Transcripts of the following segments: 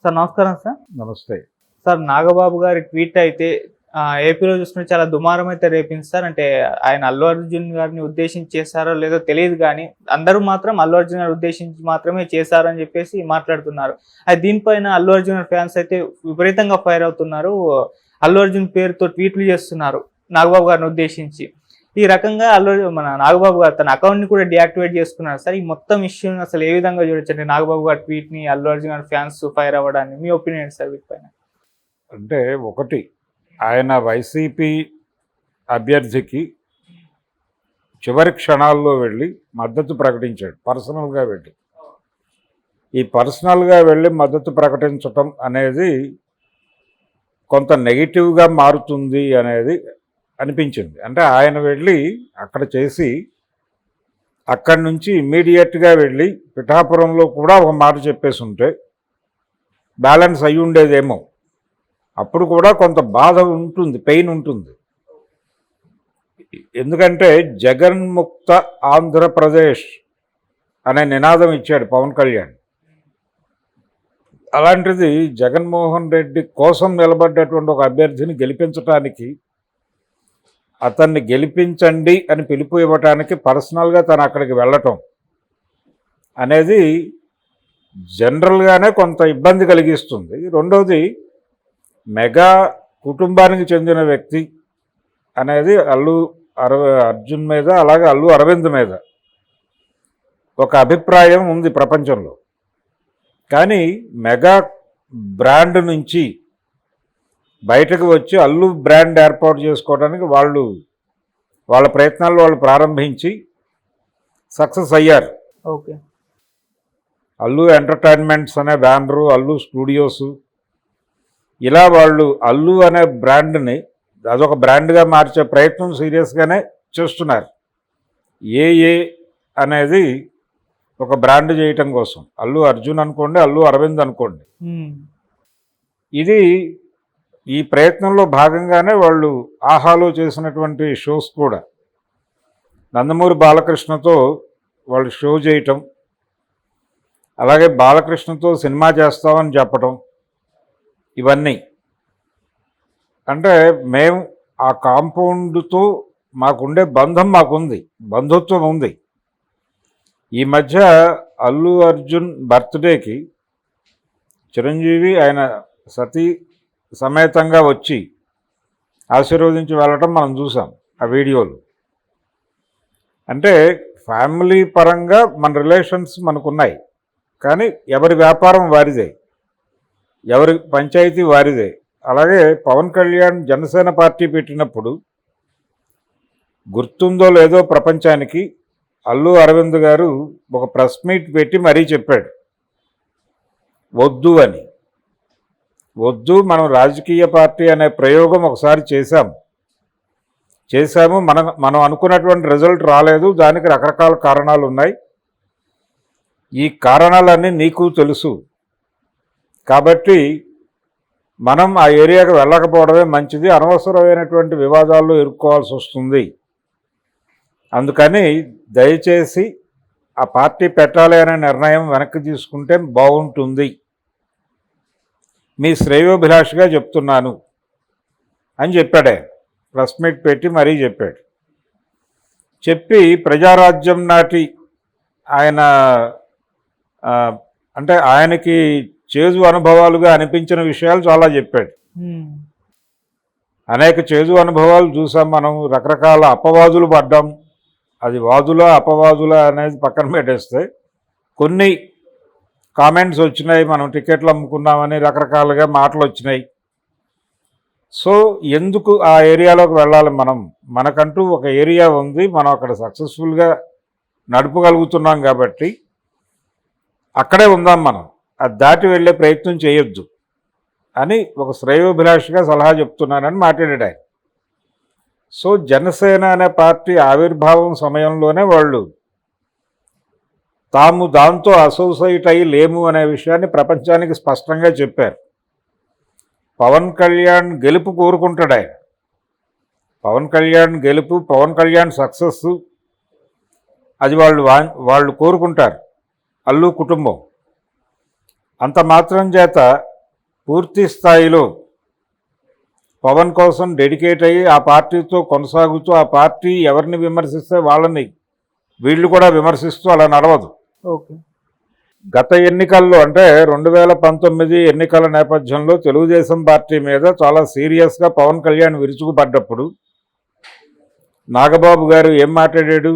Sir నమస్కారం sir. నమస్తే. Sir Nagababu గారి ట్వీట్ అయితే ఏపీలో చూసుకుంటే చాలా దుమారం అయితే రేపింది సార్. అంటే ఆయన అల్లు అర్జున్ గారిని ఉద్దేశించి చేశారో లేదో తెలియదు కానీ అందరూ మాత్రం అల్లు అర్జున్ గారిని ఉద్దేశించి మాత్రమే చేశారని చెప్పేసి మాట్లాడుతున్నారు. అయితే దీనిపైన అల్లు అర్జున్ గారి ఫ్యాన్స్ అయితే విపరీతంగా ఫైర్ అవుతున్నారు. అల్లు అర్జున్ పేరుతో ట్వీట్లు చేస్తున్నారు నాగబాబు గారిని ఉద్దేశించి. ఈ రకంగా మన నాగబాబు గారు తన అకౌంట్ని కూడా డియాక్టివేట్ చేసుకున్నారు సార్. ఈ మొత్తం ఇష్యూని అసలు ఏ విధంగా చూడొచ్చు? అంటే నాగబాబు గారి ట్వీట్ని, అల్లు అర్జున్ గారి ఫ్యాన్స్ ఫైర్ అవ్వడాన్ని మీ ఒపీనియన్ సార్ వీటిపైన? అంటే ఒకటి, ఆయన వైసీపీ అభ్యర్థికి చివరి క్షణాల్లో వెళ్ళి మద్దతు ప్రకటించాడు. పర్సనల్గా వెళ్ళి మద్దతు ప్రకటించటం అనేది కొంత నెగిటివ్గా మారుతుంది అనేది అనిపించింది. అంటే ఆయన వెళ్ళి అక్కడ చేసి అక్కడి నుంచి ఇమ్మీడియట్గా వెళ్ళి పిఠాపురంలో కూడా ఒక మాట చెప్పేసి ఉంటే బ్యాలెన్స్ అయ్యి ఉండేదేమో. అప్పుడు కూడా కొంత బాధ ఉంటుంది, పెయిన్ ఉంటుంది. ఎందుకంటే జగన్ముక్త ఆంధ్రప్రదేశ్ అనే నినాదం ఇచ్చాడు పవన్ కళ్యాణ్. అలాంటిది జగన్మోహన్ రెడ్డి కోసం నిలబడ్డటువంటి ఒక అభ్యర్థిని గెలిపించడానికి, అతన్ని గెలిపించండి అని పిలుపు ఇవ్వటానికి పర్సనల్గా తను అక్కడికి వెళ్ళటం అనేది జనరల్గానే కొంత ఇబ్బంది కలిగిస్తుంది. రెండవది, మెగా కుటుంబానికి చెందిన వ్యక్తి అనేది అర్జున్ మీద, అలాగే అల్లు అరవింద్ మీద ఒక అభిప్రాయం ఉంది ప్రపంచంలో. కానీ మెగా బ్రాండ్ నుంచి బయటకు వచ్చి అల్లు బ్రాండ్ ఏర్పాటు చేసుకోవడానికి వాళ్ళ ప్రయత్నాలు వాళ్ళు ప్రారంభించి సక్సెస్ అయ్యారు. ఓకే. అల్లు ఎంటర్టైన్మెంట్స్ అనే బ్యానరు, అల్లు స్టూడియోసు, ఇలా వాళ్ళు అల్లు అనే బ్రాండ్ని అదొక బ్రాండ్గా మార్చే ప్రయత్నం సీరియస్గానే చేస్తున్నారు. ఏ అనేది ఒక బ్రాండ్ చేయటం కోసం, అల్లు అర్జున్ అనుకోండి, అల్లు అరవింద్ అనుకోండి, ఇది ఈ ప్రయత్నంలో భాగంగానే వాళ్ళు ఆహాలో చేసినటువంటి షోస్ కూడా నందమూరి బాలకృష్ణతో వాళ్ళు షో చేయటం, అలాగే బాలకృష్ణతో సినిమా చేస్తామని చెప్పటం, ఇవన్నీ అంటే మేము ఆ కాంపౌండ్తో మాకుండే బంధం మాకుంది, బంధుత్వం ఉంది. ఈ మధ్య అల్లు అర్జున్ బర్త్డేకి చిరంజీవి ఆయన సతీ సమేతంగా వచ్చి ఆశీర్వదించి వెళ్ళటం మనం చూసాం ఆ వీడియోలు. అంటే ఫ్యామిలీ పరంగా మన రిలేషన్స్ మనకున్నాయి, కానీ ఎవరి వ్యాపారం వారిదే, ఎవరి పంచాయతీ వారిదే. అలాగే పవన్ కళ్యాణ్ జనసేన పార్టీ పెట్టినప్పుడు గుర్తుందో లేదో ప్రపంచానికి, అల్లు అరవింద్ గారు ఒక ప్రెస్ మీట్ పెట్టి మరీ చెప్పాడు, వద్దు అని. వద్దు, మనం రాజకీయ పార్టీ అనే ప్రయోగం ఒకసారి చేశాము, మనం అనుకున్నటువంటి రిజల్ట్ రాలేదు, దానికి రకరకాల కారణాలు ఉన్నాయి, ఈ కారణాలన్నీ నీకు తెలుసు, కాబట్టి మనం ఆ ఏరియాకి వెళ్ళకపోవడమే మంచిది, అనవసరమైనటువంటి వివాదాల్లో ఇరుక్కోవాల్సి వస్తుంది, అందుకని దయచేసి ఆ పార్టీ పెట్టాలి అనే నిర్ణయం వెనక్కి తీసుకుంటే బాగుంటుంది, మీ శ్రేయోభిలాషిగా చెప్తున్నాను అని చెప్పాడే. ప్రెస్ మీట్ పెట్టి మరీ చెప్పాడు. చెప్పి ప్రజారాజ్యం నాటి ఆయన అంటే ఆయనకి చేదు అనుభవాలుగా అనిపించిన విషయాలు చాలా చెప్పాడు. అనేక చేదు అనుభవాలు చూసాం మనం, రకరకాల అపవాదులు పడ్డాం. అది వాదుల అపవాదుల అనేది పక్కన పెట్టేస్తే కొన్ని కామెంట్స్ వచ్చినాయి, మనం టికెట్లు అమ్ముకున్నామని రకరకాలుగా మాటలు వచ్చినాయి. సో ఎందుకు ఆ ఏరియాలోకి వెళ్ళాలి? మనకంటూ ఒక ఏరియా ఉంది, మనం అక్కడ సక్సెస్ఫుల్గా నడపగలుగుతున్నాం కాబట్టి అక్కడే ఉందాం, మనం అది దాటి వెళ్ళే ప్రయత్నం చేయొద్దు అని ఒక శ్రేయోభిలాషిగా సలహా చెప్తున్నానని మాట్లాడాడు ఆయన. సో జనసేన అనే పార్టీ ఆవిర్భావం సమయంలోనే వాళ్ళు తాము దాంతో అసోసియేట్ అయ్యి లేము అనే విషయాన్ని ప్రపంచానికి స్పష్టంగా చెప్పారు. పవన్ కళ్యాణ్ గెలుపు కోరుకుంటాడు ఆయన. పవన్ కళ్యాణ్ గెలుపు, పవన్ కళ్యాణ్ సక్సెస్, అది వాళ్ళు కోరుకుంటారు, అల్లు కుటుంబం. అంత మాత్రం చేత పూర్తి స్థాయిలో పవన్ కోసం డెడికేట్ అయ్యి ఆ పార్టీతో కొనసాగుతూ ఆ పార్టీ ఎవరిని విమర్శిస్తే వాళ్ళని వీళ్ళు కూడా విమర్శిస్తూ అలా నడవదు. ఓకే. గత ఎన్నికల్లో అంటే 2019 ఎన్నికల నేపథ్యంలో తెలుగుదేశం పార్టీ మీద చాలా సీరియస్గా పవన్ కళ్యాణ్ విరుచుకుపడ్డప్పుడు నాగబాబు గారు ఏం మాట్లాడాడు?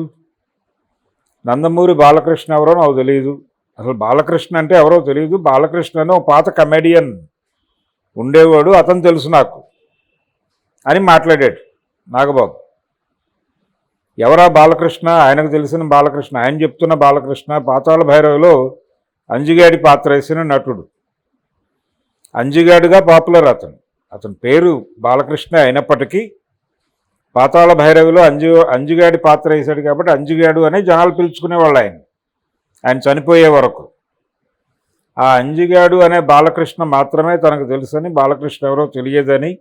నందమూరి బాలకృష్ణ ఎవరో నాకు తెలియదు, అసలు బాలకృష్ణ అంటే ఎవరో తెలియదు, బాలకృష్ణ అని ఒక పాత కమెడియన్ ఉండేవాడు, అతను తెలుసు నాకు అని మాట్లాడాడు నాగబాబు. ఎవరా బాలకృష్ణ? ఆయనకు తెలిసిన బాలకృష్ణ, ఆయన చెప్తున్న బాలకృష్ణ పాతాళ భైరవిలో అంజిగాడి పాత్ర వేసిన నటుడు. అంజిగాడిగా పాపులర్ అతని పేరు బాలకృష్ణ అయినప్పటికీ పాతాళ భైరవిలో అంజిగాడి పాత్ర వేశాడు కాబట్టి అంజిగాడు అని జనాలు పిలుచుకునేవాళ్ళు ఆయన చనిపోయే వరకు. ఆ అంజిగాడు అనే బాలకృష్ణ మాత్రమే తనకు తెలుసని, బాలకృష్ణ ఎవరో తెలియదని,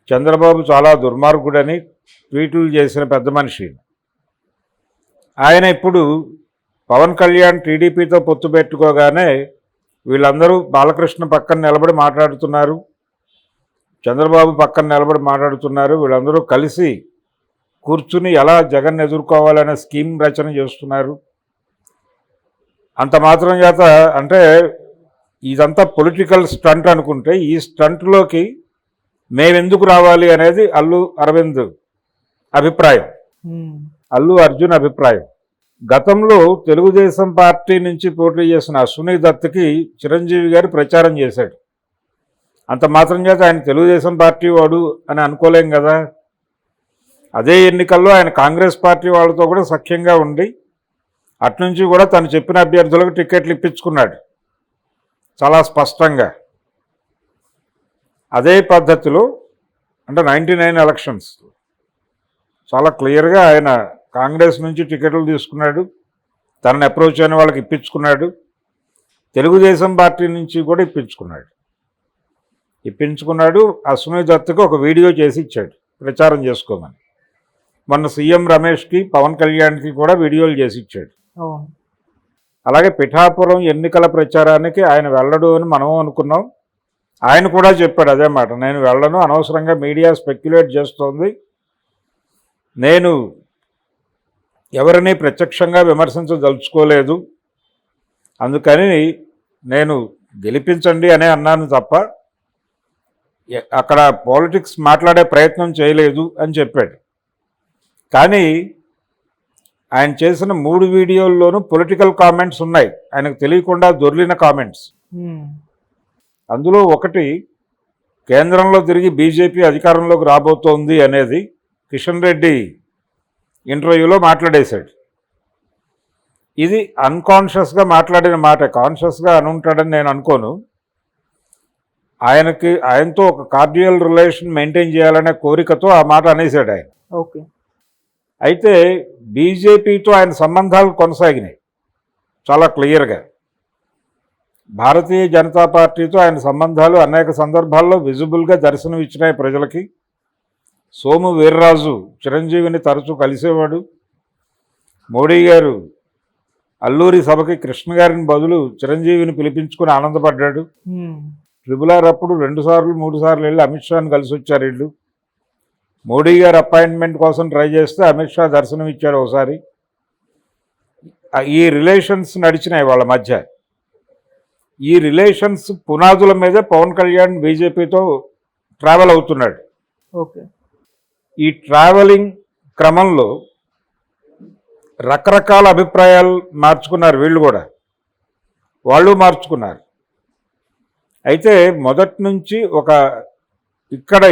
చంద్రబాబు చాలా దుర్మార్గుడని ట్వీట్లు చేసిన పెద్ద మనిషి ఆయన. ఇప్పుడు పవన్ కళ్యాణ్ టీడీపీతో పొత్తు పెట్టుకోగానే వీళ్ళందరూ బాలకృష్ణ పక్కన నిలబడి మాట్లాడుతున్నారు, చంద్రబాబు పక్కన నిలబడి మాట్లాడుతున్నారు. వీళ్ళందరూ కలిసి కూర్చుని ఎలా జగన్ ఎదుర్కోవాలనే స్కీమ్ రచన చేస్తున్నారు. అంత మాత్రం చేత అంటే ఇదంతా పొలిటికల్ స్టంట్ అనుకుంటే, ఈ స్టంట్లోకి మేమెందుకు రావాలి అనేది అల్లు అరవింద్ అభిప్రాయం, అల్లు అర్జున్ అభిప్రాయం. గతంలో తెలుగుదేశం పార్టీ నుంచి పోటీ చేసిన అశ్విని దత్కి చిరంజీవి గారు ప్రచారం చేశాడు. అంత మాత్రం చేత ఆయన తెలుగుదేశం పార్టీ వాడు అని అనుకోలేం కదా. అదే ఎన్నికల్లో ఆయన కాంగ్రెస్ పార్టీ వాళ్ళతో కూడా సఖ్యంగా ఉండి అట్నుంచి కూడా తను చెప్పిన అభ్యర్థులకు టికెట్లు ఇప్పించుకున్నాడు చాలా స్పష్టంగా. అదే పద్ధతిలో అంటే 99 ఎలక్షన్స్ చాలా క్లియర్గా ఆయన కాంగ్రెస్ నుంచి టికెట్లు తీసుకున్నాడు, తనని అప్రోచ్ అయిన వాళ్ళకి ఇప్పించుకున్నాడు, తెలుగుదేశం పార్టీ నుంచి కూడా ఇప్పించుకున్నాడు. అశ్విని దత్తుకు ఒక వీడియో చేసి ఇచ్చాడు ప్రచారం చేసుకోమని. మొన్న సీఎం రమేష్కి, పవన్ కళ్యాణ్కి కూడా వీడియోలు చేసి ఇచ్చాడు. అలాగే పిఠాపురం ఎన్నికల ప్రచారానికి ఆయన వెళ్ళడు అని మనం అనుకున్నాం. ఆయన కూడా చెప్పాడు అదే మాట, నేను వెళ్ళను, అనవసరంగా మీడియా స్పెక్యులేట్ చేస్తోంది, నేను ఎవరిని ప్రత్యక్షంగా విమర్శించదలుచుకోలేదు, అందుకని నేను గెలిపించండి అనే అన్నాను తప్ప అక్కడ పాలిటిక్స్ మాట్లాడే ప్రయత్నం చేయలేదు అని చెప్పాడు. కానీ ఆయన చేసిన 3 వీడియోల్లోనూ పొలిటికల్ కామెంట్స్ ఉన్నాయి, ఆయనకు తెలియకుండా దొర్లిన కామెంట్స్. అందులో ఒకటి, కేంద్రంలో తిరిగి బీజేపీ అధికారంలోకి రాబోతోంది అనేది కిషన్ రెడ్డి ఇంటర్వ్యూలో మాట్లాడేశాడు. ఇది అన్కాన్షియస్గా మాట్లాడిన మాట, కాన్షియస్గా అనుంటాడని నేను అనుకోను. ఆయనతో ఒక కార్డియల్ రిలేషన్ మెయింటైన్ చేయాలనే కోరికతో ఆ మాట అనేసాడు ఆయన. ఓకే. అయితే బీజేపీతో ఆయన సంబంధాలు కొనసాగినాయి చాలా క్లియర్గా. భారతీయ జనతా పార్టీతో ఆయన సంబంధాలు అనేక సందర్భాల్లో విజిబుల్గా దర్శనం ఇచ్చినాయి ప్రజలకి. సోము వీర్రాజు చిరంజీవిని తరచూ కలిసేవాడు. మోడీ గారు అల్లూరి సభకి కృష్ణ గారిని బదులు చిరంజీవిని పిలిపించుకుని ఆనందపడ్డాడు. ట్రిబుల్-ఆర్ అప్పుడు 2 సార్లు 3 సార్లు వెళ్ళి అమిత్ షాని కలిసి వచ్చారు వీళ్ళు. మోడీ గారు అపాయింట్మెంట్ కోసం ట్రై చేస్తే అమిత్ షా దర్శనం ఇచ్చాడు ఒకసారి. ఈ రిలేషన్స్ నడిచినాయి వాళ్ళ మధ్య. ఈ రిలేషన్స్ పునాదుల మీదే పవన్ కళ్యాణ్ బీజేపీతో ట్రావెల్ అవుతున్నాడు. ఓకే. ఈ ట్రావెలింగ్ క్రమంలో రకరకాల అభిప్రాయాలు మార్చుకున్నారు వీళ్ళు కూడా, వాళ్ళు మార్చుకున్నారు. అయితే మొదటి నుంచి ఒక ఇక్కడ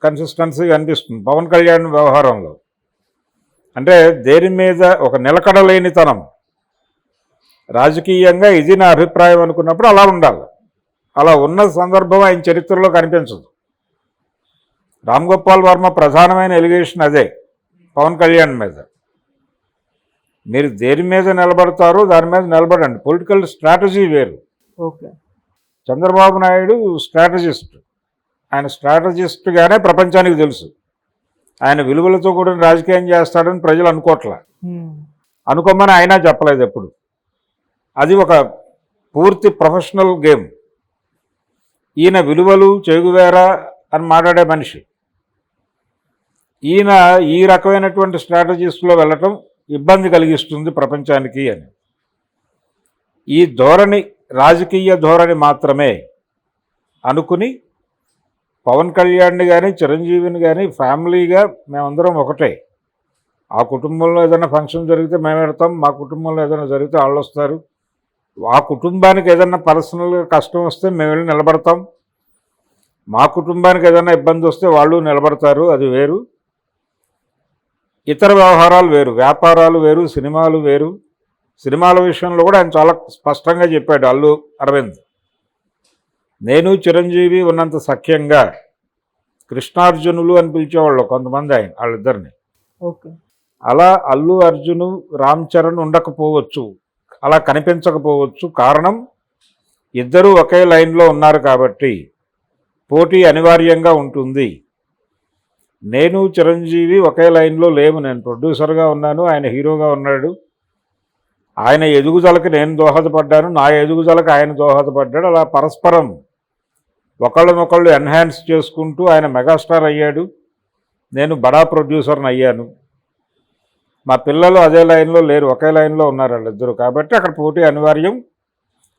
కన్సిస్టెన్సీ కనిపిస్తుంది పవన్ కళ్యాణ్ వ్యవహారంలో. అంటే దేని మీద ఒక నిలకడలేనితనం, రాజకీయంగా ఇది నా అభిప్రాయం అనుకున్నప్పుడు అలా ఉండాలి. అలా ఉన్న సందర్భం ఆయన చరిత్రలో కనిపించదు. రామ్ గోపాల్ వర్మ ప్రధానమైన ఎలిగేషన్ అదే పవన్ కళ్యాణ్ మీద. మీరు దేని మీద నిలబడతారో దాని మీద నిలబడండి, పొలిటికల్ స్ట్రాటజీ వేరు. ఓకే. చంద్రబాబు నాయుడు స్ట్రాటజిస్ట్, ఆయన స్ట్రాటజిస్ట్గానే ప్రపంచానికి తెలుసు. ఆయన విలువలతో కూడా రాజకీయం చేస్తాడని ప్రజలు అనుకోవట్లే, అనుకోమని ఆయన చెప్పలేదు ఎప్పుడు. అది ఒక పూర్తి ప్రొఫెషనల్ గేమ్. ఈయన విలువలు చెగువేరా అని మాట్లాడే మనిషి. ఈయన ఈ రకమైనటువంటి స్ట్రాటజీస్లో వెళ్ళటం ఇబ్బంది కలిగిస్తుంది ప్రపంచానికి అని. ఈ ధోరణి రాజకీయ ధోరణి మాత్రమే అనుకుని పవన్ కళ్యాణ్ని కానీ చిరంజీవిని కానీ ఫ్యామిలీగా మేమందరం ఒకటే. ఆ కుటుంబంలో ఏదైనా ఫంక్షన్ జరిగితే మేము పెడతాం, మా కుటుంబంలో ఏదైనా జరిగితే వాళ్ళు వస్తారు, ఆ కుటుంబానికి ఏదైనా పర్సనల్గా కష్టం వస్తే మేము వెళ్ళి నిలబడతాం, మా కుటుంబానికి ఏదైనా ఇబ్బంది వస్తే వాళ్ళు నిలబడతారు, అది వేరు. ఇతర వ్యవహారాలు వేరు, వ్యాపారాలు వేరు, సినిమాలు వేరు. సినిమాల విషయంలో కూడా ఆయన చాలా స్పష్టంగా చెప్పాడు అల్లు అరవింద్. నేను చిరంజీవి ఉన్నంత సఖ్యంగా కృష్ణార్జునులు అని పిలిచేవాళ్ళు కొంతమంది ఆయన వాళ్ళిద్దరిని. ఓకే. అలా అల్లు అర్జును రామ్ చరణ్ ఉండకపోవచ్చు, అలా కనిపించకపోవచ్చు. కారణం ఇద్దరూ ఒకే లైన్లో ఉన్నారు కాబట్టి పోటీ అనివార్యంగా ఉంటుంది. నేను చిరంజీవి ఒకే లైన్లో లేవు. నేను ప్రొడ్యూసర్గా ఉన్నాను, ఆయన హీరోగా ఉన్నాడు. ఆయన ఎదుగుదలకి నేను దోహదపడ్డాను, నా ఎదుగుదలకు ఆయన దోహదపడ్డాడు. అలా పరస్పరం ఒకళ్ళనొకళ్ళు ఎన్హాన్స్ చేసుకుంటూ ఆయన మెగాస్టార్ అయ్యాడు, నేను బడా ప్రొడ్యూసర్ని అయ్యాను. మా పిల్లలు అదే లైన్లో లేరు, ఒకే లైన్లో ఉన్నారు వాళ్ళిద్దరు. కాబట్టి అక్కడ పోటీ అనివార్యం.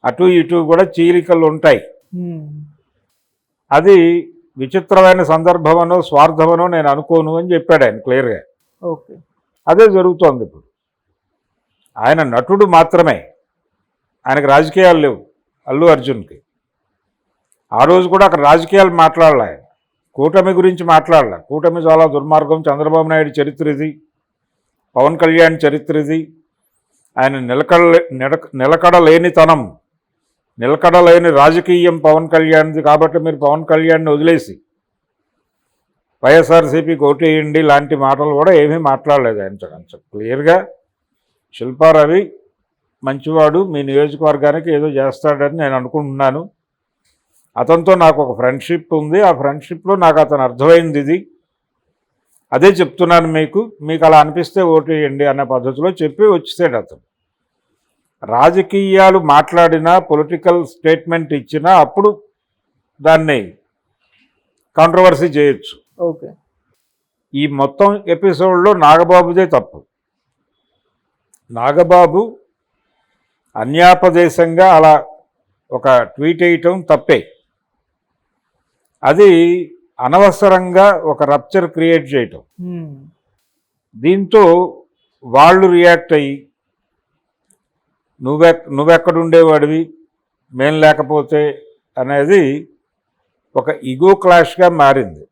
అటు ఇటు కూడా చీలికలు ఉంటాయి. అది విచిత్రమైన సందర్భమనో స్వార్థమనో నేను అనుకోను అని చెప్పాడు ఆయన క్లియర్గా. ఓకే. అదే జరుగుతోంది ఇప్పుడు. ఆయన నటుడు మాత్రమే, ఆయనకు రాజకీయాలు లేవు అల్లు అర్జున్కి. ఆ రోజు కూడా అక్కడ రాజకీయాలు మాట్లాడాలి, ఆయన కూటమి గురించి మాట్లాడాలి. కూటమి చాలా దుర్మార్గం, చంద్రబాబు నాయుడు చరిత్ర ఇది, పవన్ కళ్యాణ్ చరిత్ర ఇది, ఆయన నిలకడలేనితనం, నిలకడలేని రాజకీయం పవన్ కళ్యాణ్ది. కాబట్టి మీరు పవన్ కళ్యాణ్ని వదిలేసి వైఎస్ఆర్సీపీకి ఓటేయండి లాంటి మాటలు కూడా ఏమీ మాట్లాడలేదు ఆయన. క్లియర్గా శిల్పారవి మంచివాడు, మీ నియోజకవర్గానికి ఏదో చేస్తాడని నేను అనుకుంటున్నాను, అతనితో నాకు ఒక ఫ్రెండ్షిప్ ఉంది, ఆ ఫ్రెండ్షిప్లో నాకు అతను అర్థమైంది ఇది, అదే చెప్తున్నాను మీకు అలా అనిపిస్తే ఓటేయండి అనే పద్ధతిలో చెప్పి వచ్చేసాడు అతను. రాజకీయాలు మాట్లాడినా, పొలిటికల్ స్టేట్మెంట్ ఇచ్చినా అప్పుడు దాన్ని కాంట్రవర్సీ చేయొచ్చు. ఓకే. ఈ మొత్తం ఎపిసోడ్లో నాగబాబుదే తప్పు. నాగబాబు అన్యాపదేశంగా అలా ఒక ట్వీట్ వేయటం తప్పే. అది అనవసరంగా ఒక రప్చర్ క్రియేట్ చేయటం. దీంతో వాళ్ళు రియాక్ట్ అయ్యి నువ్వెక్కడుండేవాడివి మేం లేకపోతే అనేది ఒక ఈగో క్లాష్గా మారింది.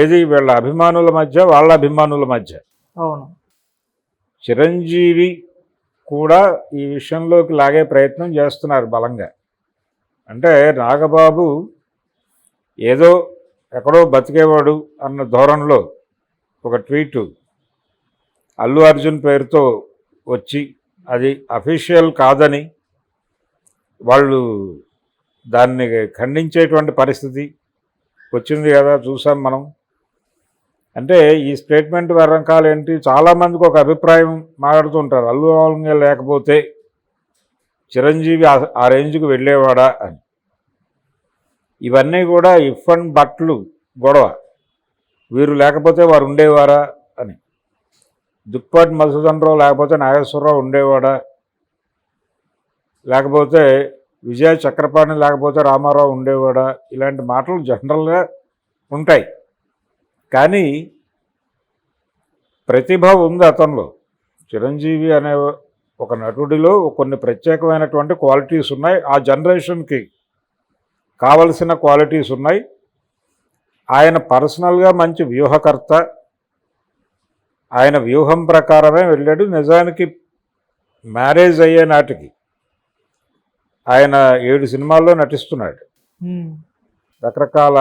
ఏది వీళ్ళ అభిమానుల మధ్య, వాళ్ళ అభిమానుల మధ్య. అవును. చిరంజీవి కూడా ఈ విషయంలోకి లాగే ప్రయత్నం చేస్తున్నారు బలంగా. అంటే నాగబాబు ఏదో ఎక్కడో బతికేవాడు అన్న ధోరణిలో ఒక ట్వీటు అల్లు అర్జున్ పేరుతో వచ్చి, అది అఫీషియల్ కాదని వాళ్ళు దాన్ని ఖండించేటువంటి పరిస్థితి వచ్చింది కదా, చూసాం మనం. అంటే ఈ స్టేట్మెంట్ వెనకాల ఏంటి, చాలామందికి ఒక అభిప్రాయం మాట్లాడుతుంటారు, అల్లు అర్జున్ లేకపోతే చిరంజీవి ఆ రేంజ్కి వెళ్ళేవాడా అని. ఇవన్నీ కూడా ఇఫ్ అండ్ బట్లు గొడవ. వీరు లేకపోతే వారు ఉండేవారా అని. దుప్పాటి మధుసూదనరావు లేకపోతే నాగేశ్వరరావు ఉండేవాడా, లేకపోతే విజయ చక్రపాణి లేకపోతే రామారావు ఉండేవాడా, ఇలాంటి మాటలు జనరల్గా ఉంటాయి. కానీ ప్రతిభ ఉంది అతనిలో. చిరంజీవి అనే ఒక నటుడిలో కొన్ని ప్రత్యేకమైనటువంటి క్వాలిటీస్ ఉన్నాయి, ఆ జనరేషన్కి కావలసిన క్వాలిటీస్ ఉన్నాయి. ఆయన పర్సనల్గా మంచి వ్యూహకర్త, ఆయన వ్యూహం ప్రకారమే వెళ్ళాడు. నిజానికి మ్యారేజ్ అయ్యే నాటికి ఆయన 7 సినిమాల్లో నటిస్తున్నాడు, రకరకాల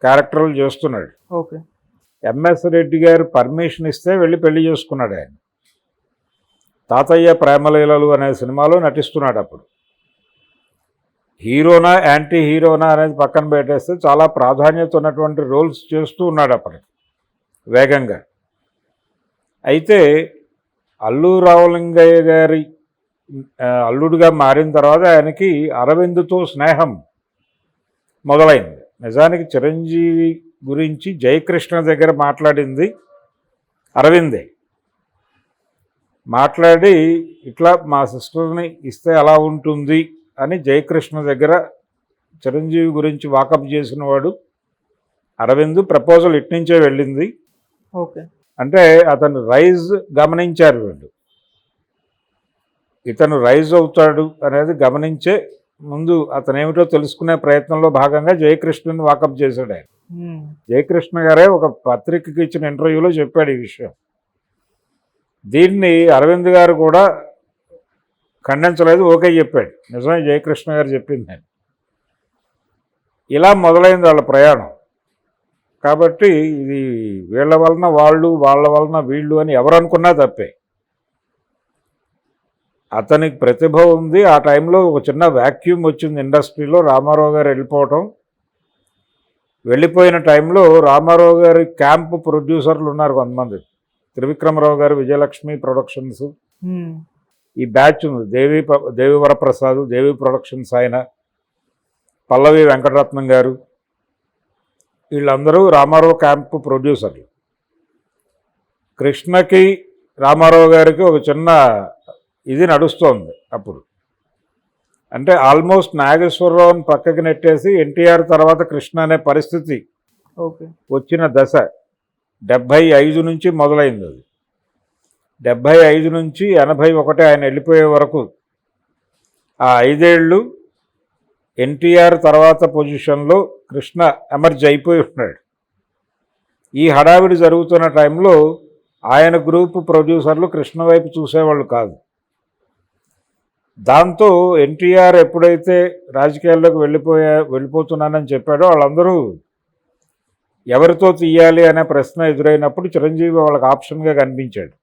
క్యారెక్టర్లు చేస్తున్నాడు. ఓకే. ఎంఎస్ రెడ్డి గారు పర్మిషన్ ఇస్తే వెళ్ళి పెళ్లి చేసుకున్నాడు ఆయన. తాతయ్య ప్రేమలీలలు అనే సినిమాలో నటిస్తున్నాడు. అప్పుడు హీరోనా యాంటీ హీరోనా అనేది పక్కన పెట్టేస్తే చాలా ప్రాధాన్యత ఉన్నటువంటి రోల్స్ చేస్తూ ఉన్నాడు అప్పటికి వేగంగా. అయితే అల్లు రామలింగయ్య గారి అల్లుడిగా మారిన తర్వాత ఆయనకి అరవింద్తో స్నేహం మొదలైంది. నిజానికి చిరంజీవి గురించి జయకృష్ణ దగ్గర మాట్లాడింది అరవిందే. మాట్లాడి ఇట్లా మా సిస్టర్ని ఇస్తే అలా ఉంటుంది అని జయకృష్ణ దగ్గర చిరంజీవి గురించి వాకప్ చేసిన వాడు అరవింద్. ప్రపోజల్ ఇట్నుంచే వెళ్ళింది. ఓకే. అంటే అతను రైజ్ గమనించారు వీళ్ళు, ఇతను రైజ్ అవుతాడు అనేది గమనించే ముందు అతను ఏమిటో తెలుసుకునే ప్రయత్నంలో భాగంగా జయకృష్ణని వాకప్ చేశాడు ఆయన. జయకృష్ణ గారే ఒక పత్రికకి ఇచ్చిన ఇంటర్వ్యూలో చెప్పాడు ఈ విషయం. దీన్ని అరవింద్ గారు కూడా ఖండించలేదు, ఓకే చెప్పాడు. నిజమే జయకృష్ణ గారు చెప్పింది నేను. ఇలా మొదలైంది వాళ్ళ ప్రయాణం. కాబట్టి ఇది వీళ్ళ వలన వాళ్ళు, వాళ్ళ వలన వీళ్ళు అని ఎవరు అనుకున్నా తప్పే. అతనికి ప్రతిభ ఉంది. ఆ టైంలో ఒక చిన్న వ్యాక్యూమ్ వచ్చింది ఇండస్ట్రీలో, రామారావు గారు వెళ్ళిపోవటం. వెళ్ళిపోయిన టైంలో రామారావు గారి క్యాంపు ప్రొడ్యూసర్లు ఉన్నారు కొంతమంది, త్రివిక్రమరావు గారు, విజయలక్ష్మి ప్రొడక్షన్స్, ఈ బ్యాచ్ ఉంది. దేవి వరప్రసాద్, దేవి ప్రొడక్షన్స్ ఆయన, పల్లవి వెంకటరత్నం గారు, వీళ్ళందరూ రామారావు క్యాంపు ప్రొడ్యూసర్లు. కృష్ణకి రామారావు గారికి ఒక చిన్న ఇది నడుస్తోంది అప్పుడు. అంటే ఆల్మోస్ట్ నాగేశ్వరరావుని పక్కకి నెట్టేసి ఎన్టీఆర్ తర్వాత కృష్ణ అనే పరిస్థితి వచ్చిన దశ 75 నుంచి మొదలైంది. అది 75 నుంచి 81 ఆయన వెళ్ళిపోయే వరకు ఆ 5 ఏళ్ళు ఎన్టీఆర్ తర్వాత పొజిషన్లో కృష్ణ ఎమర్జ్ అయిపోయి ఉన్నాడు. ఈ హడావిడి జరుగుతున్న టైంలో ఆయన గ్రూప్ ప్రొడ్యూసర్లు కృష్ణ వైపు చూసేవాళ్ళు కాదు. దాంతో ఎన్టీఆర్ ఎప్పుడైతే రాజకీయాల్లోకి వెళ్ళిపోతున్నానని చెప్పాడో వాళ్ళందరూ ఎవరితో తీయాలి అనే ప్రశ్న ఎదురైనప్పుడు చిరంజీవి వాళ్ళకి ఆప్షన్గా కనిపించాడు.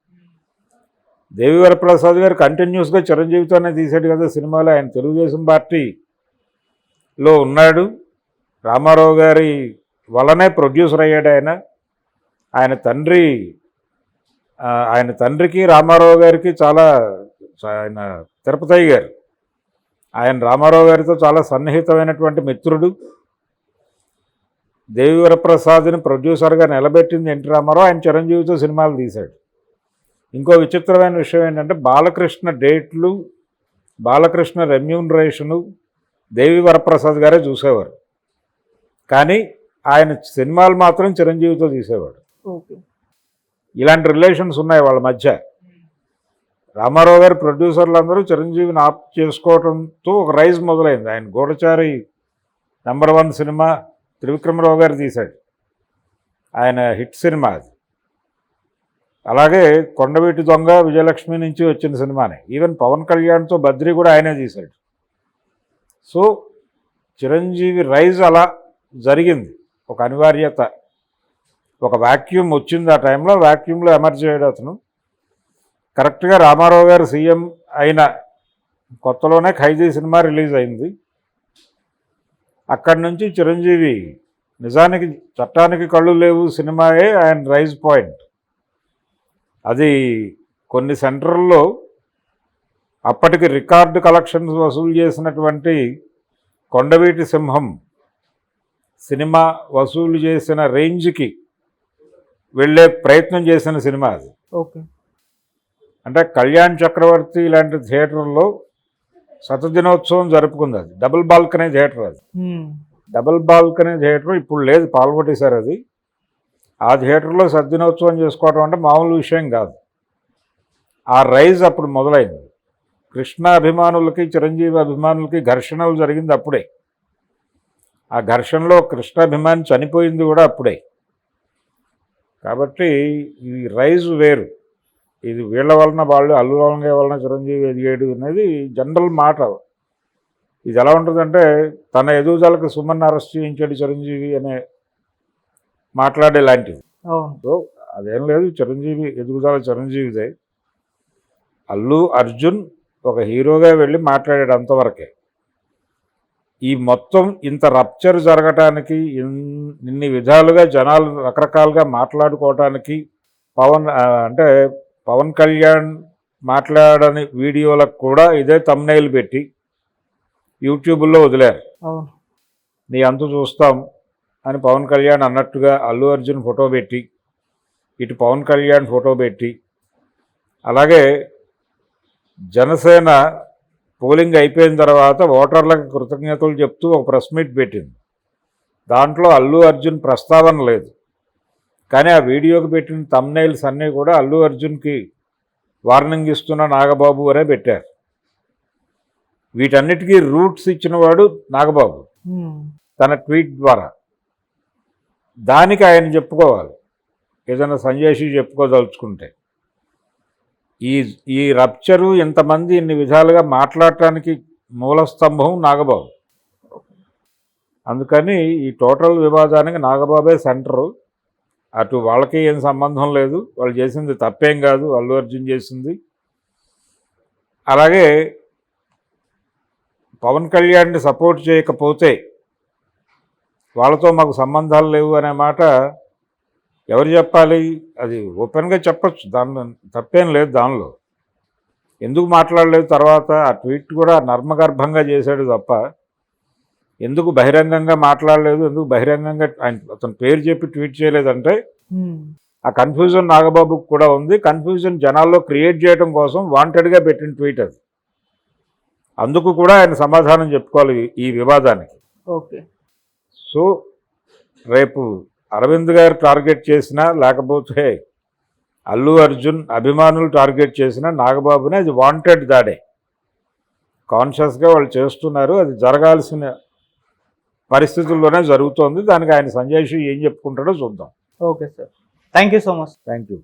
దేవి వరప్రసాద్ గారు కంటిన్యూస్గా చిరంజీవితోనే తీసాడు కదా సినిమాలు. ఆయన తెలుగుదేశం పార్టీలో ఉన్నాడు, రామారావు గారి వల్లనే ప్రొడ్యూసర్ అయ్యాడు ఆయన. ఆయన తండ్రికి రామారావు గారికి చాలా, ఆయన తిరుపతయ్య గారు, ఆయన రామారావు గారితో చాలా సన్నిహితమైనటువంటి మిత్రుడు. దేవి వరప్రసాద్ని ప్రొడ్యూసర్గా నిలబెట్టింది ఎన్టీ రామారావు. ఆయన చిరంజీవితో సినిమాలు తీశాడు. ఇంకో విచిత్రమైన విషయం ఏంటంటే బాలకృష్ణ డేట్లు, బాలకృష్ణ రెమ్యూనరేషను దేవి వరప్రసాద్ గారే చూసేవారు, కానీ ఆయన సినిమాలు మాత్రం చిరంజీవితో తీసేవాడు. ఇలాంటి రిలేషన్స్ ఉన్నాయి వాళ్ళ మధ్య. రామారావు గారి ప్రొడ్యూసర్లు అందరూ చిరంజీవిని ఆప్ చేసుకోవడంతో ఒక రైజ్ మొదలైంది. ఆయన గూఢచారి #1 సినిమా త్రివిక్రమరావు గారు తీశాడు, ఆయన హిట్ సినిమా అది. అలాగే కొండవీటి దొంగ విజయలక్ష్మి నుంచి వచ్చిన సినిమానే. ఈవెన్ పవన్ కళ్యాణ్తో బద్రీ కూడా ఆయనే తీశాడు. సో చిరంజీవి రైజ్ అలా జరిగింది, ఒక అనివార్యత, ఒక వాక్యూమ్ వచ్చింది. ఆ టైంలో వాక్యూమ్లో ఎమర్జ్ అయ్యాడు అతను. కరెక్ట్గా రామారావు గారు సీఎం అయిన కొత్తలోనే ఖైదీ సినిమా రిలీజ్ అయింది. అక్కడి నుంచి చిరంజీవి నిజానికి చట్టానికి కళ్ళు లేవు సినిమాయే ఆయన రైజ్ పాయింట్. అది కొన్ని సెంటర్లలో అప్పటికి రికార్డు కలెక్షన్స్ వసూలు చేసినటువంటి కొండవీటి సింహం సినిమా వసూలు చేసిన రేంజ్కి వెళ్ళే ప్రయత్నం చేసిన సినిమా అది. అంటే కళ్యాణ్ చక్రవర్తి ఇలాంటి థియేటర్లో శతదినోత్సవం జరుపుకుంది. అది డబుల్ బాల్కనీ థియేటర్. అది డబుల్ బాల్కనీ థియేటర్ ఇప్పుడు లేదు, పాల్గొట్టేశారు అది. ఆ థియేటర్లో శతదినోత్సవం చేసుకోవడం అంటే మామూలు విషయం కాదు. ఆ రైజ్ అప్పుడు మొదలైంది. కృష్ణ అభిమానులకి చిరంజీవి అభిమానులకి ఘర్షణలు జరిగింది అప్పుడే. ఆ ఘర్షణలో కృష్ణ అభిమాని చనిపోయింది కూడా అప్పుడే. కాబట్టి ఈ రైజ్ వేరు. ఇది వీళ్ళ వలన వాళ్ళు, అల్లు రామలింగ వలన చిరంజీవి ఎదిగాడు అనేది జనరల్ మాట. ఇది ఎలా ఉంటుందంటే తన ఎదుగుదలకు సుమన్ అరెస్ట్ చేయించాడు చిరంజీవి అనే మాట్లాడే లాంటిది. సో అదేం లేదు, చిరంజీవి ఎదుగుదల చిరంజీవిదే. అల్లు అర్జున్ ఒక హీరోగా వెళ్ళి మాట్లాడాడు అంతవరకే. ఈ మొత్తం ఇంత రప్చర్ జరగటానికి, ఇన్ని విధాలుగా జనాలు రకరకాలుగా మాట్లాడుకోవటానికి పవన్ కళ్యాణ్ మాట్లాడని వీడియోలకు కూడా ఇదే థంబ్నెయిల్ పెట్టి యూట్యూబ్లో వదిలారు. నీ అంతు చూస్తాం అని పవన్ కళ్యాణ్ అన్నట్టుగా అల్లు అర్జున్ ఫోటో పెట్టి, ఇటు పవన్ కళ్యాణ్ ఫోటో పెట్టి, అలాగే జనసేన పోలింగ్ అయిపోయిన తర్వాత ఓటర్లకు కృతజ్ఞతలు చెప్తూ ఒక ప్రెస్ మీట్ పెట్టింది. దాంట్లో అల్లు అర్జున్ ప్రస్తావన లేదు. కానీ ఆ వీడియోకి పెట్టిన థంబ్నెయిల్స్ అన్నీ కూడా అల్లు అర్జున్కి వార్నింగ్ ఇస్తున్న నాగబాబు అనే పెట్టారు. వీటన్నిటికీ రూట్స్ ఇచ్చినవాడు నాగబాబు తన ట్వీట్ ద్వారా. దానికి ఆయన చెప్పుకోవాలి, ఏదైనా సంజయ్ చెప్పుకోదలుచుకుంటే. ఈ రప్చరు ఇంతమంది ఇన్ని విధాలుగా మాట్లాడటానికి మూలస్తంభం నాగబాబు. అందుకని ఈ టోటల్ వివాదానికి నాగబాబే సెంటరు. అటు వాళ్ళకి ఏం సంబంధం లేదు, వాళ్ళు చేసింది తప్పేం కాదు, అల్లు అర్జున్ చేసింది. అలాగే పవన్ కళ్యాణ్ని సపోర్ట్ చేయకపోతే వాళ్ళతో మాకు సంబంధాలు లేవు అనే మాట ఎవరు చెప్పాలి? అది ఓపెన్గా చెప్పచ్చు, దానిలో తప్పేం లేదు. దానిలో ఎందుకు మాట్లాడలేదు? తర్వాత ఆ ట్వీట్ కూడా నర్మగర్భంగా చేశాడు తప్ప ఎందుకు బహిరంగంగా మాట్లాడలేదు, ఎందుకు బహిరంగంగా అతని పేరు చెప్పి ట్వీట్ చేయలేదంటే ఆ కన్ఫ్యూజన్ నాగబాబుకు కూడా ఉంది. కన్ఫ్యూజన్ జనాల్లో క్రియేట్ చేయడం కోసం వాంటెడ్గా పెట్టిన ట్వీట్ అది. అందుకు కూడా ఆయన సమాధానం చెప్పుకోవాలి ఈ వివాదానికి. ఓకే. సో రేపు అరవింద్ గారు టార్గెట్ చేసినా, లేకపోతే అల్లు అర్జున్ అభిమానులు టార్గెట్ చేసినా నాగబాబుని అది వాంటెడ్ దాడే. కాన్షియస్గా వాళ్ళు చేస్తున్నారు, అది జరగాల్సిన పరిస్థితుల్లోనే జరుగుతోంది. దానికి ఆయన సంజయ్ ఏం చెప్పుకుంటాడో చూద్దాం. Okay sir, thank you so much. Thank you.